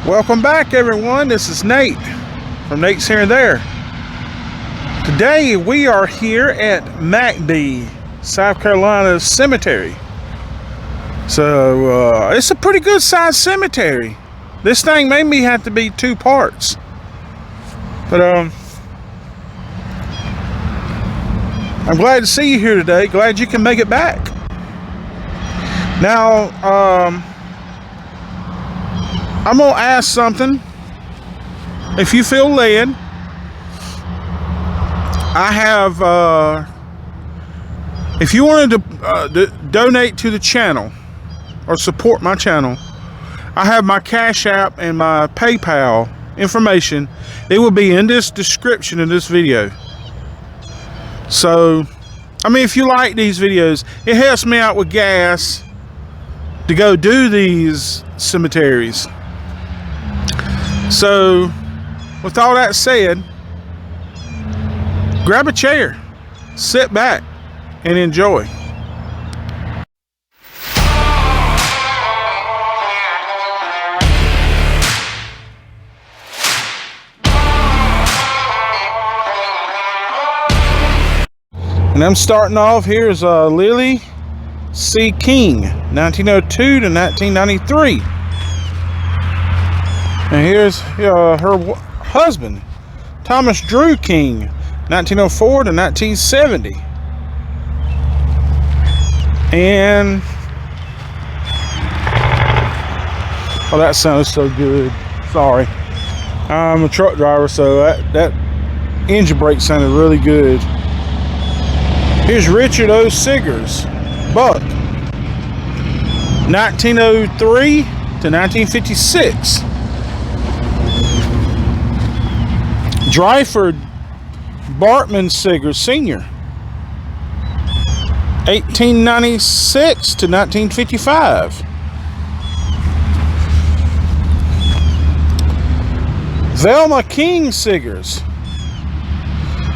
Welcome back, everyone. This is Nate from Nate's Here and There. Today we are here at McBee, South Carolina Cemetery. So it's a pretty good sized cemetery. This thing made me have to be two parts. But I'm glad to see you here today. Glad you can make it back. Now, I'm gonna ask something. If you feel led, I have, if you wanted to donate to the channel or support my channel, I have my Cash App and my PayPal information. It will be in this description of this video. So, I mean, if you like these videos, it helps me out with gas to go do these cemeteries. So, with all that said, grab a chair, sit back, and enjoy. And I'm starting off. Here's Lily C. King, 1902 to 1993. And here's her husband, Thomas Drew King, 1904 to 1970. And oh, that sounds so good. Sorry, I'm a truck driver, so that engine brake sounded really good. Here's Richard O. Siggers, Buck, 1903 to 1956. Dryford Bartman Siggers Sr., 1896 to 1955. Velma King Siggers,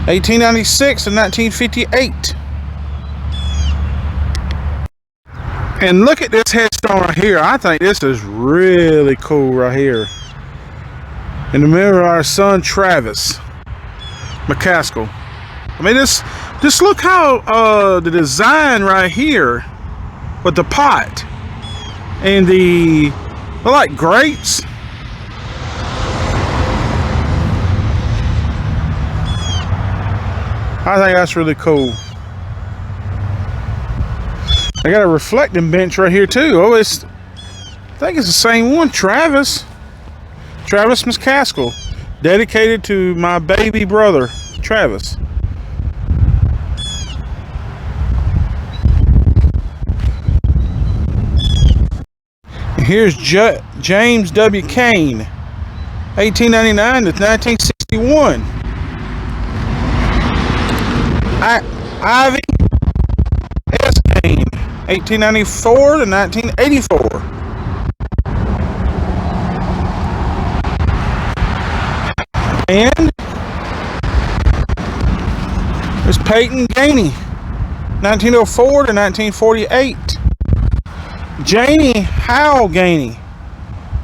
1896 to 1958. And look at this headstone right here. I think this is really cool right here. In the memory of our son Travis McCaskill. I mean, just look how the design right here with the pot and they're like grapes. I think that's really cool. I got a reflecting bench right here too. Oh, I think it's the same one. Travis McCaskill, dedicated to my baby brother Travis. And here's James W. Kane, 1899 to 1961. Ivy S. Kane, 1894 to 1984. And there's Peyton Gainey, 1904 to 1948. Janie Howell Gainey,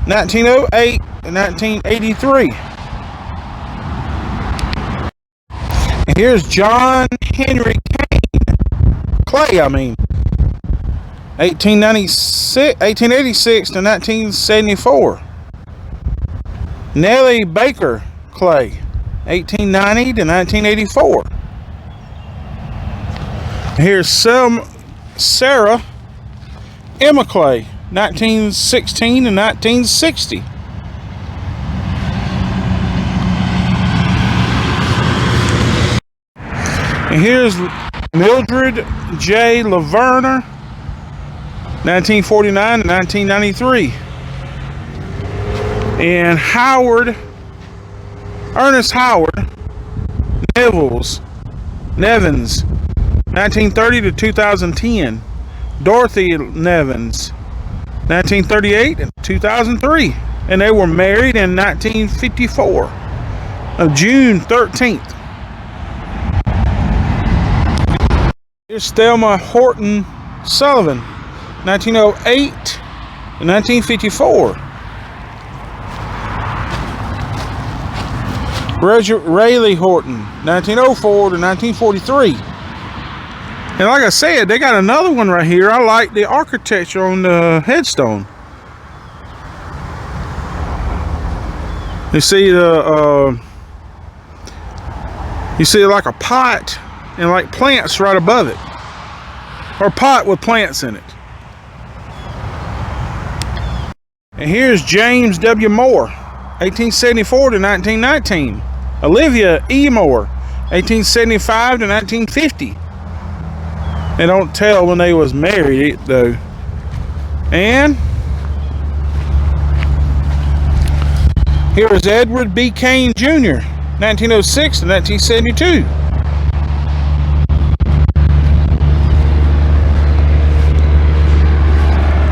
1908 to 1983. And here's John Henry Clay, 1886 to 1974. Nellie Baker Clay, 1890 to 1984. Here's Sarah Emma Clay, 1916 to 1960. And here's Mildred J. Laverner, 1949 to 1993. And Ernest Howard Nevins, 1930 to 2010. Dorothy Nevins, 1938 and 2003. And they were married in 1954 of June 13th. Here's Thelma Horton Sullivan, 1908 to 1954. Rayleigh Horton, 1904 to 1943. And like I said, they got another one right here. I like the architecture on the headstone. You see you see like a pot and like plants right above it, or a pot with plants in it. And here's James W. Moore, 1874 to 1919. Olivia E. Moore, 1875 to 1950. They don't tell when they was married though. And here is Edward B. Kane Jr., 1906 to 1972.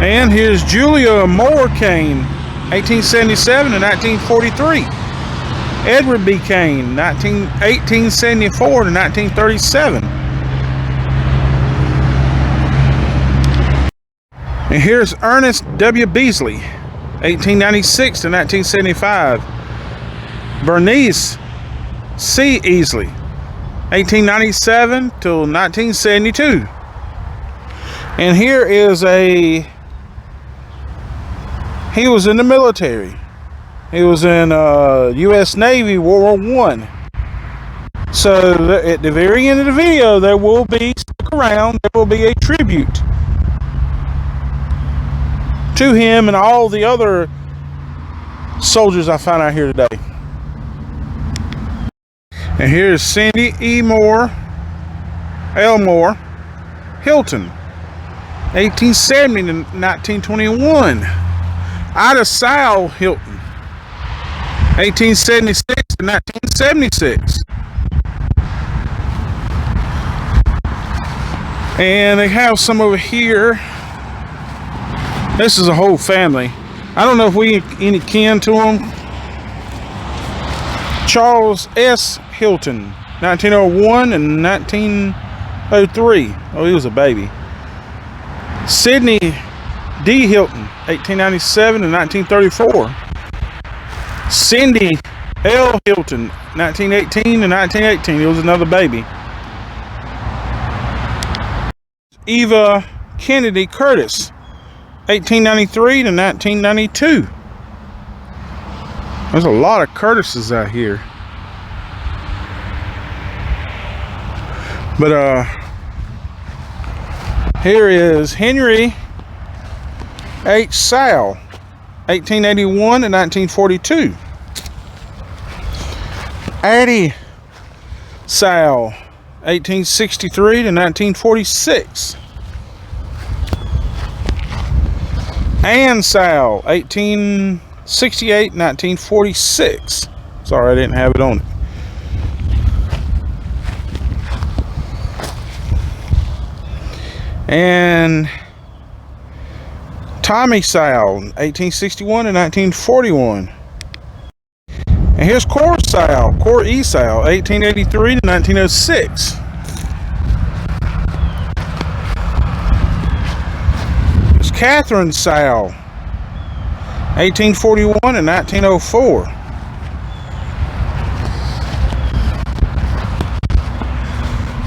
And here's Julia Moore Kane, 1877 to 1943. Edward B. Kane, 1874 to 1937. And here's Ernest W. Beasley, 1896 to 1975. Bernice C. Easley, 1897 till 1972. And here is he was in the military. He was in U.S. Navy, World War I. So at the very end of the video, there will be, stick around, there will be a tribute to him and all the other soldiers I found out here today. And here's Cindy E. Moore, Elmore Hilton, 1870 to 1921. Ida Sal Hilton, 1876 to 1976. And they have some over here. This is a whole family. I don't know if we any kin to them. Charles S. Hilton, 1901 and 1903. Oh, he was a baby. Sidney D. Hilton, 1897 and 1934. Cindy L. Hilton, 1918 and 1918. He was another baby. Eva Kennedy Curtis, 1893 to 1992. There's a lot of Curtises out here. But here is Henry H. Sal, 1881 to 1942. Addie Sal, 1863 to 1946. Ann Sal, 1868 to 1946. Sorry, I didn't have it on it. And Tommy Sal, 1861 to 1941. And here's Cor Sal, Cor E. Sal, 1883 to 1906. There's Catherine Sal, 1841 to 1904.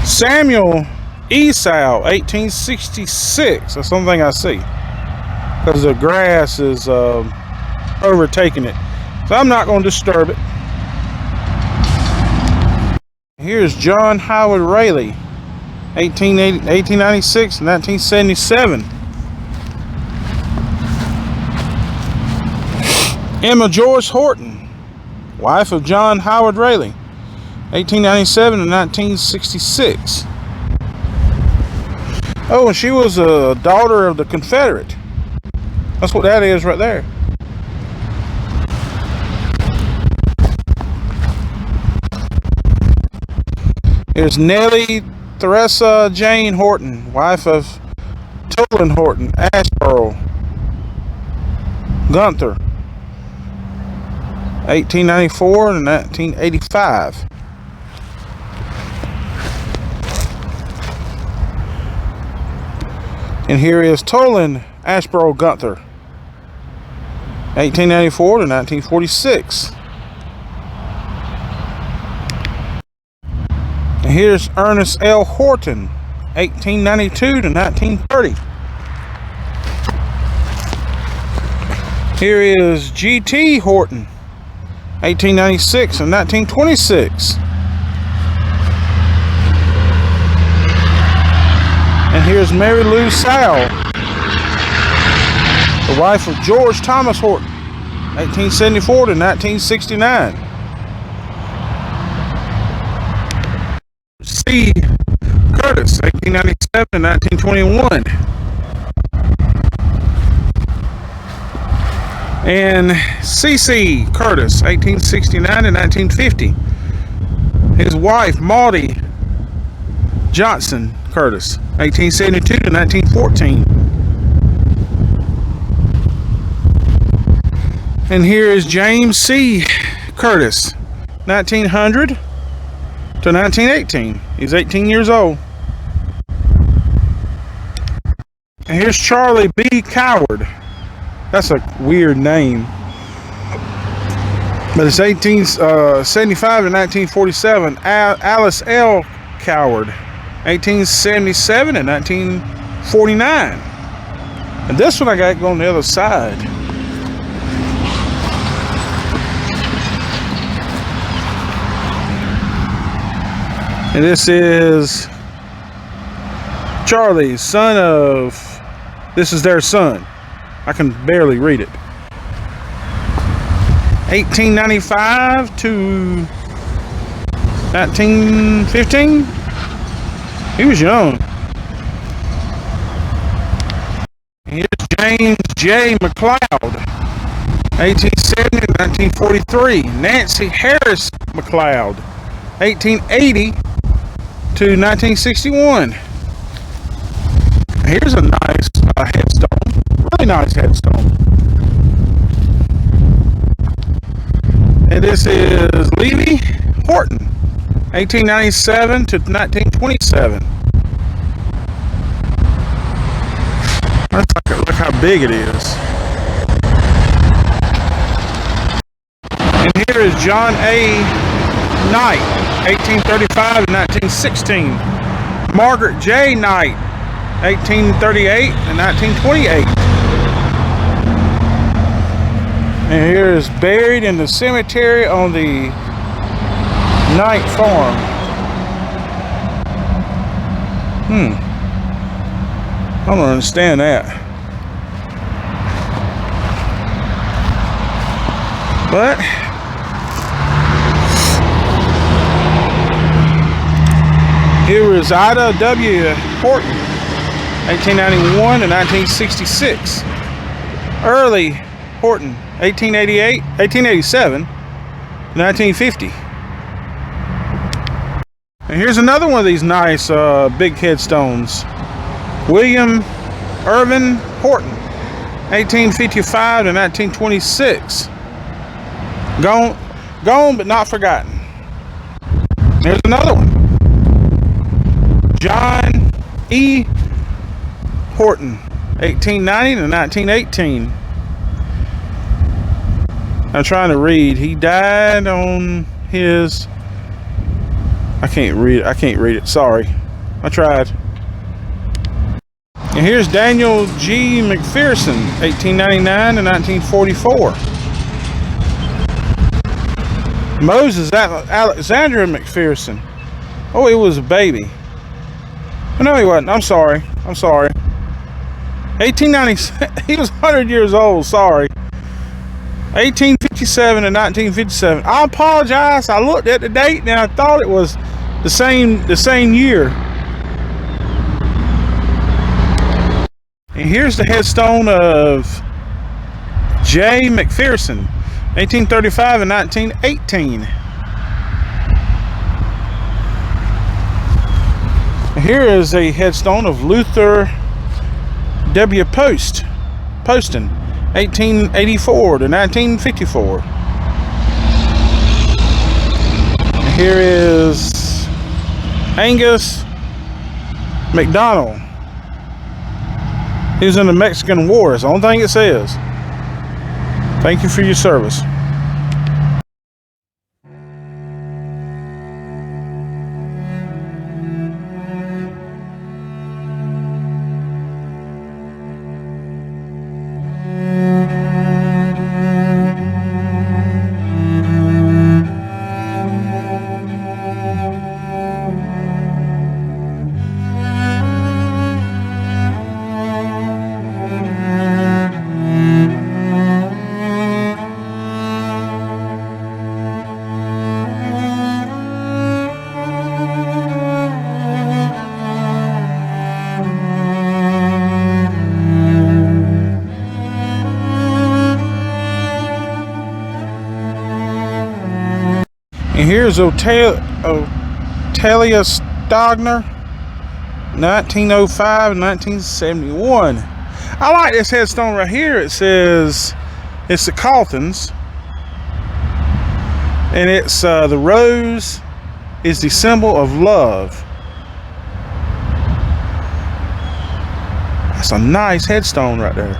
Samuel E. Sal, 1866. That's something I see, because the grass is overtaking it. So I'm not going to disturb it. Here's John Howard Rayleigh, 1896 to 1977. Emma Joyce Horton, wife of John Howard Rayleigh, 1897 to 1966. Oh, and she was a daughter of the Confederate. That's what that is right there. Here's Nellie Theresa Jane Horton, wife of Toland Horton, Ashboro, Gunther, 1894 to 1985. And here is Toland Ashboro Gunther, 1894 to 1946. Here's Ernest L. Horton, 1892 to 1930. Here is G.T. Horton, 1896 and 1926. And here's Mary Lou Sowell, the wife of George Thomas Horton, 1874 to 1969. C. Curtis, 1897 to 1921. And C.C. Curtis, 1869 to 1950. His wife, Maudie Johnson Curtis, 1872 to 1914. And here is James C. Curtis, 1900 to 1918. He's 18 years old. And here's Charlie B. Coward. That's a weird name. But it's 1875 to 1947. Alice L. Coward, 1877 and 1949. And this one I got to go on the other side. And this is Charlie, son of, this is their son. I can barely read it. 1895 to 1915. He was young. Here's James J. McLeod, 1870 to 1943. Nancy Harris McLeod, 1880 to 1961. Here's a nice headstone. Really nice headstone. And this is Levy Horton, 1897 to 1927. Look how big it is. And here is John A. Knight, 1835 to 1916. Margaret J. Knight, 1838 and 1928. And here is buried in the cemetery on the Knight farm. I don't understand that. But here is Ida W. Horton, 1891 to 1966. Early Horton, 1887 to 1950. And here's another one of these nice big headstones. William Irvin Horton, 1855 to 1926. Gone but not forgotten. There's another one. John E. Horton, 1890 to 1918. I'm trying to read. He died on his... I can't read it. Sorry. I tried. And here's Daniel G. McPherson, 1899 to 1944. Moses Alexander McPherson. Oh, he was a baby. Oh, no, he wasn't. I'm sorry. 1890. He was 100 years old. Sorry. 1857 to 1957. I apologize. I looked at the date and I thought it was the same year. And here's the headstone of J. McPherson, 1835 and 1918. And here is a headstone of Luther W. Poston, 1884 to 1954. And here is Angus McDonald. He was in the Mexican War. It's the only thing it says. Thank you for your service. And here's Otelia Stogner, 1905 and 1971. I like this headstone right here. It says it's the Calthans, and it's the rose is the symbol of love. That's a nice headstone right there.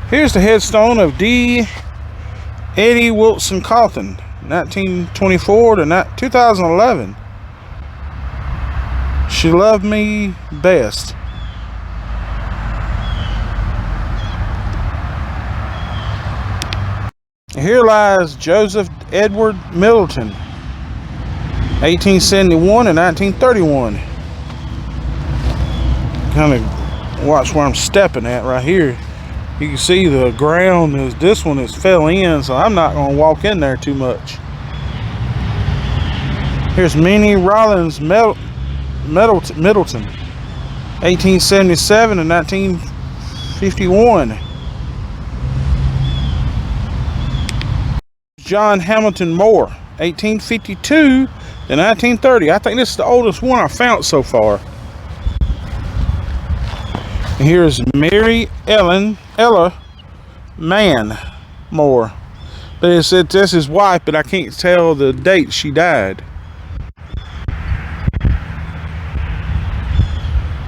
Here's the headstone of D. Eddie Wilson Calthon, 1924 to 2011. She loved me best. Here lies Joseph Edward Middleton, 1871 and 1931. Kind of watch where I'm stepping at right here. You can see the ground is, this one is fell in, so I'm not going to walk in there too much. Here's Minnie Rollins Middleton, 1877 and 1951. John Hamilton Moore, 1852 to 1930. I think this is the oldest one I found so far. And here's Mary Ella Mann Moore. But it said that's his wife, but I can't tell the date she died.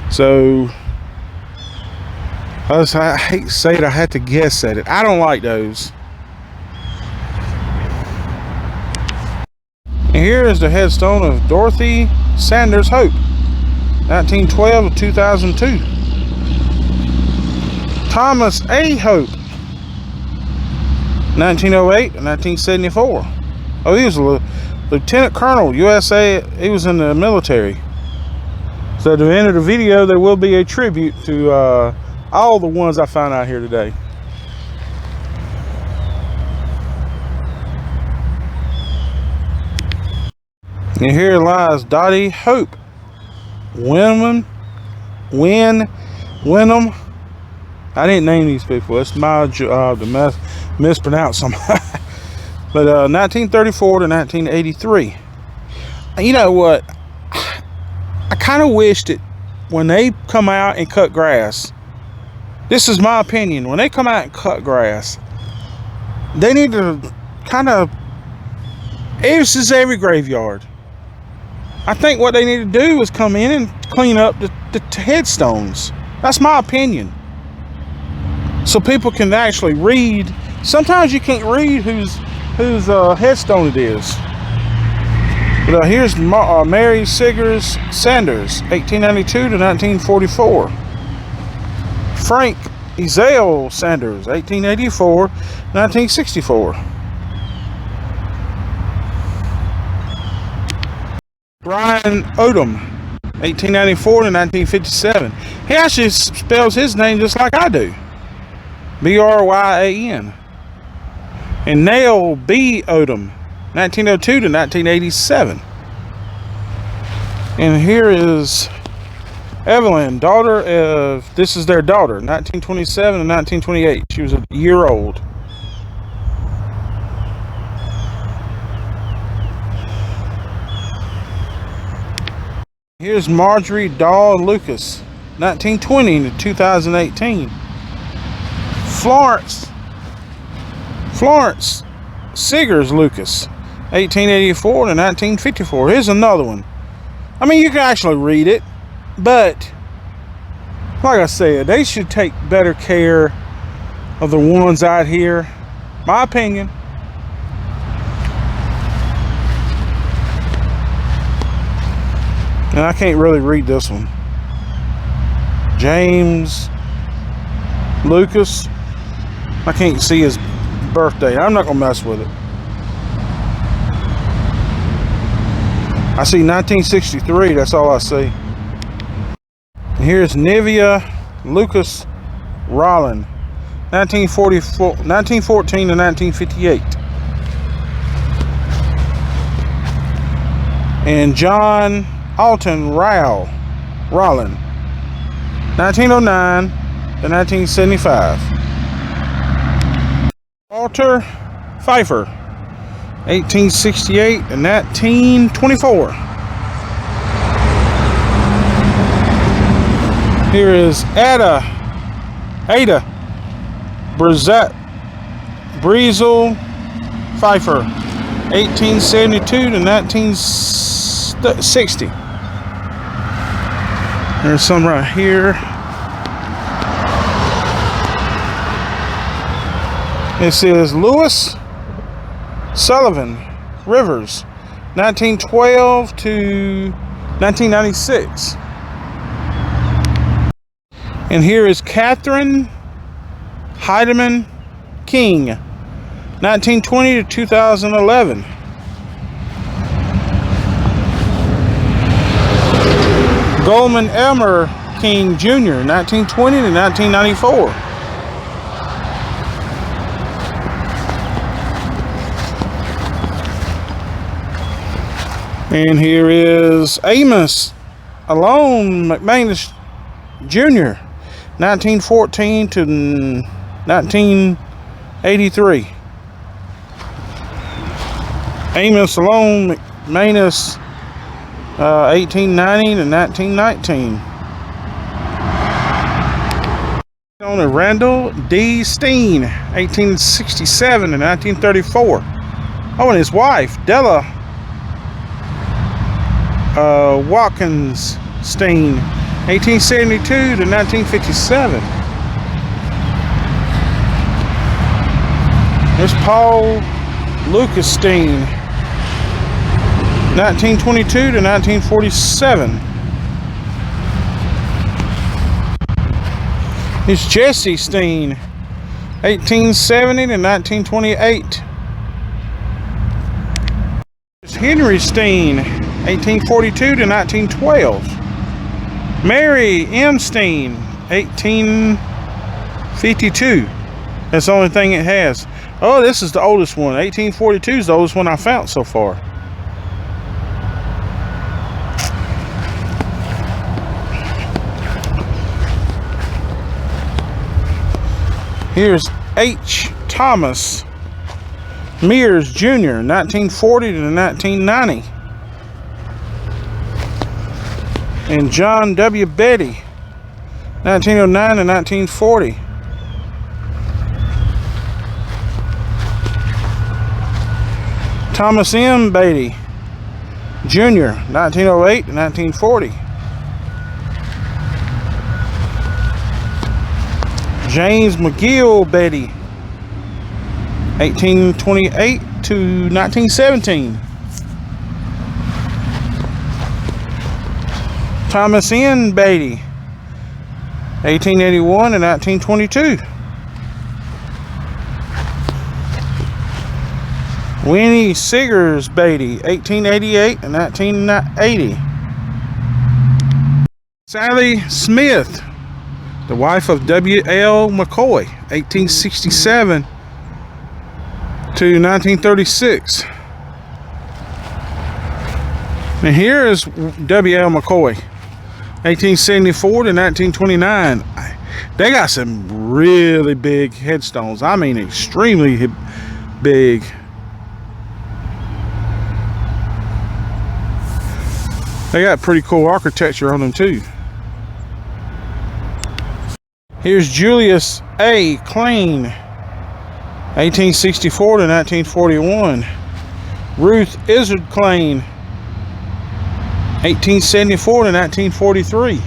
So I hate to say it, I had to guess at it. I don't like those. And here is the headstone of Dorothy Sanders Hope, 1912 to 2002. Thomas A. Hope, 1908 and 1974. Oh, he was a Lieutenant Colonel, USA. He was in the military. So at the end of the video, there will be a tribute to all the ones I found out here today. And here lies Dottie Hope, Wenham. I didn't name these people. It's my job to mispronounce them. But 1934 to 1983. You know what? I kind of wish that when they come out and cut grass, this is my opinion, when they come out and cut grass, they need to kind of, this is every graveyard. I think what they need to do is come in and clean up the headstones. That's my opinion. So people can actually read. Sometimes you can't read whose headstone it is. But here's Mary Siggers Sanders, 1892 to 1944. Frank Ezell Sanders, 1884, 1964. Brian Odom, 1894 to 1957. He actually spells his name just like I do. B-R-Y-A-N. And Nell B. Odom, 1902 to 1987. And here is Evelyn, daughter of, this is their daughter, 1927 and 1928. She was a year old. Here's Marjorie Dahl Lucas, 1920 to 2018. Florence Siggers Lucas, 1884 to 1954. Here's another one. I mean, you can actually read it, but like I said, they should take better care of the ones out here. My opinion. And I can't really read this one. James Lucas. I can't see his birthday. I'm not going to mess with it. I see 1963. That's all I see. And here's Nivea Lucas Rollin, 1914 to 1958. And John Alton Rollin, 1909 to 1975. Walter Pfeiffer, 1868 and 1924. Here is Ada Breezel Pfeiffer, 1872 to 1960. There's some right here. This is Lewis Sullivan Rivers, 1912 to 1996. And here is Catherine Heidemann King, 1920 to 2011. Goldman Elmer King Jr., 1920 to 1994. And here is Amos Alone McManus Jr., 1914 to 1983. Amos Alone McManus, 1890 to 1919. Owner Randall D. Steen, 1867 to 1934. Oh, and his wife, Della Watkins Steen, 1872 to 1957. There's Paul Lucas Steen, 1922 to 1947. Here's Jesse Steen, 1870 to 1928. There's Henry Steen, 1842 to 1912. Mary M. Steen, 1852. That's the only thing it has. Oh, this is the oldest one. 1842 is the oldest one I found so far. Here's H. Thomas Mears Jr., 1940 to 1990. And John W. Betty, 1909 to 1940. Thomas M. Beatty Jr., 1908 to 1940. James McGill Beatty, 1828 to 1917. Thomas N. Beatty, 1881 to 1922. Winnie Siggers Beatty, 1888 to 1980. Sally Smith, the wife of W.L. McCoy, 1867 to 1936. And here is W.L. McCoy, 1874 to 1929. They got some really big headstones. I mean, extremely big. They got pretty cool architecture on them too. Here's Julius A. Klein, 1864 to 1941. Ruth Izzard Klein, 1874 to 1943.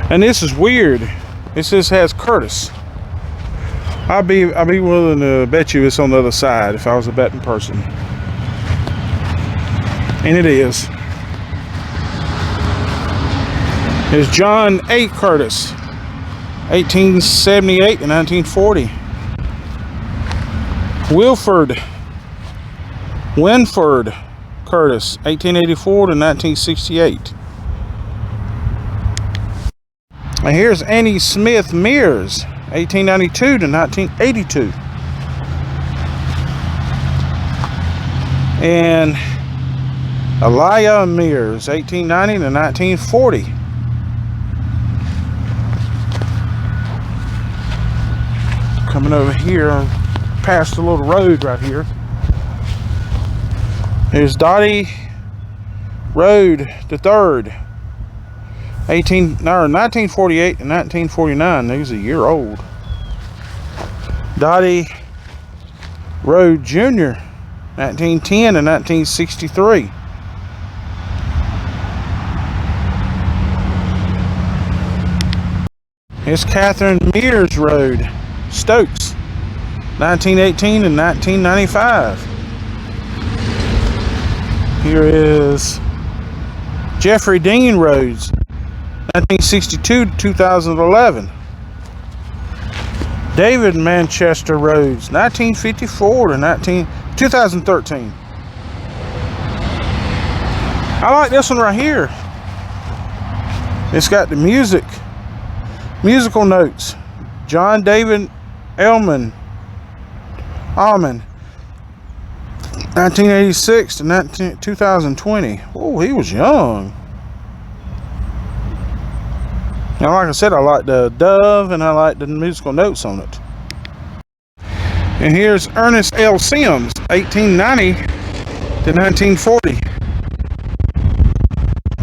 And this is weird. It says has Curtis. I'd be willing to bet you it's on the other side if I was a betting person. And it is. There's John A. Curtis, 1878 to 1940. Winford Curtis, 1884 to 1968. And here's Annie Smith Mears, 1892 to 1982. Elia Mears, 1890 to 1940. Coming over here, past the little road right here. There's Dottie Road the third, 1948 and 1949. He's a year old. Dottie Road Jr., 1910 and 1963. Here's Catherine Mears Road, Stokes, 1918 and 1995. Here is Jeffrey Dean Roads, 1962 to 2011. David Manchester Roads, 1954 to 2013. I like this one right here. It's got the musical notes. John David Almond, 1986 to 2020. Oh, he was young. Now, like I said, I like the dove and I like the musical notes on it. And here's Ernest L. Sims, 1890 to 1940.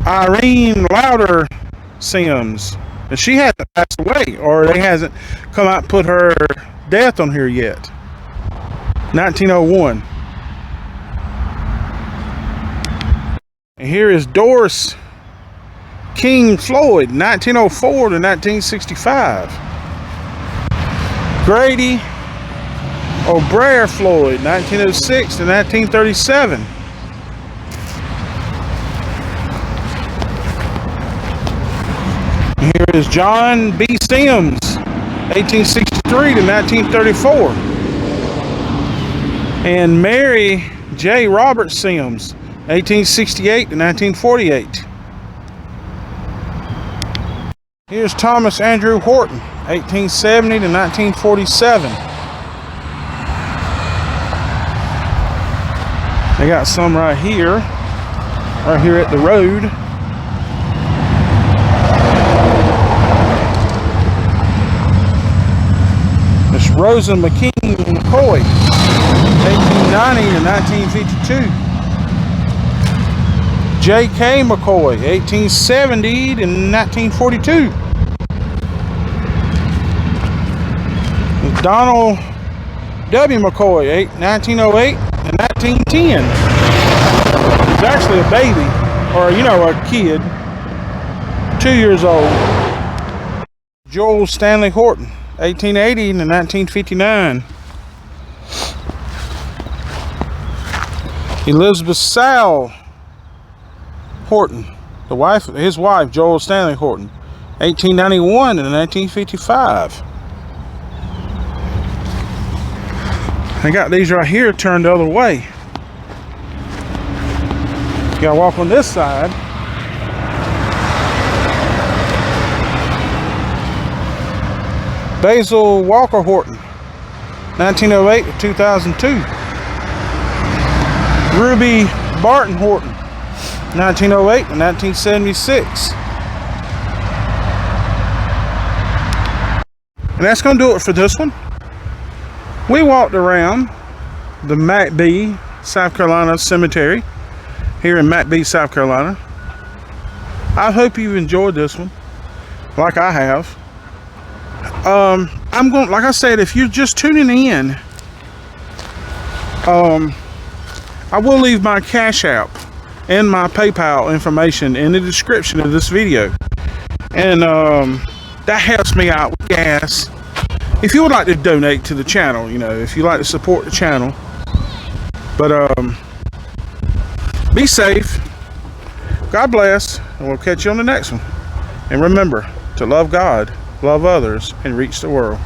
Irene Louder Sims. And she hasn't passed away, or they hasn't come out and put her death on here yet. 1901. And here is Doris King Floyd, 1904 to 1965. Grady O'Brien Floyd, 1906 to 1937. And here is John B. Sims, 1863 to 1934. And Mary J. Robert Sims, 1868 to 1948. Here's Thomas Andrew Horton, 1870 to 1947. They got some right here at the road. It's Rosa McKean McCoy, 1890 to 1952. J.K. McCoy, 1870 to 1942. Donald W. McCoy, 1908 and 1910. He's actually a baby, or a kid, 2 years old. Joel Stanley Horton, 1880 to 1959. Elizabeth Sal Horton, his wife, Joel Stanley Horton, 1891 to 1955. I got these right here turned the other way. You gotta walk on this side. Basil Walker Horton, 1908 to 2002. Ruby Barton Horton, 1908 to 1976. And that's going to do it for this one. We walked around the McBee, South Carolina Cemetery here in McBee, South Carolina. I hope you've enjoyed this one, like I have. Like I said, if you're just tuning in, I will leave my Cash App and my PayPal information in the description of this video, and that helps me out with gas. If you would like to donate to the channel, if you like to support the channel. But be safe, God bless, and we'll catch you on the next one. And remember to love God, love others, and reach the world.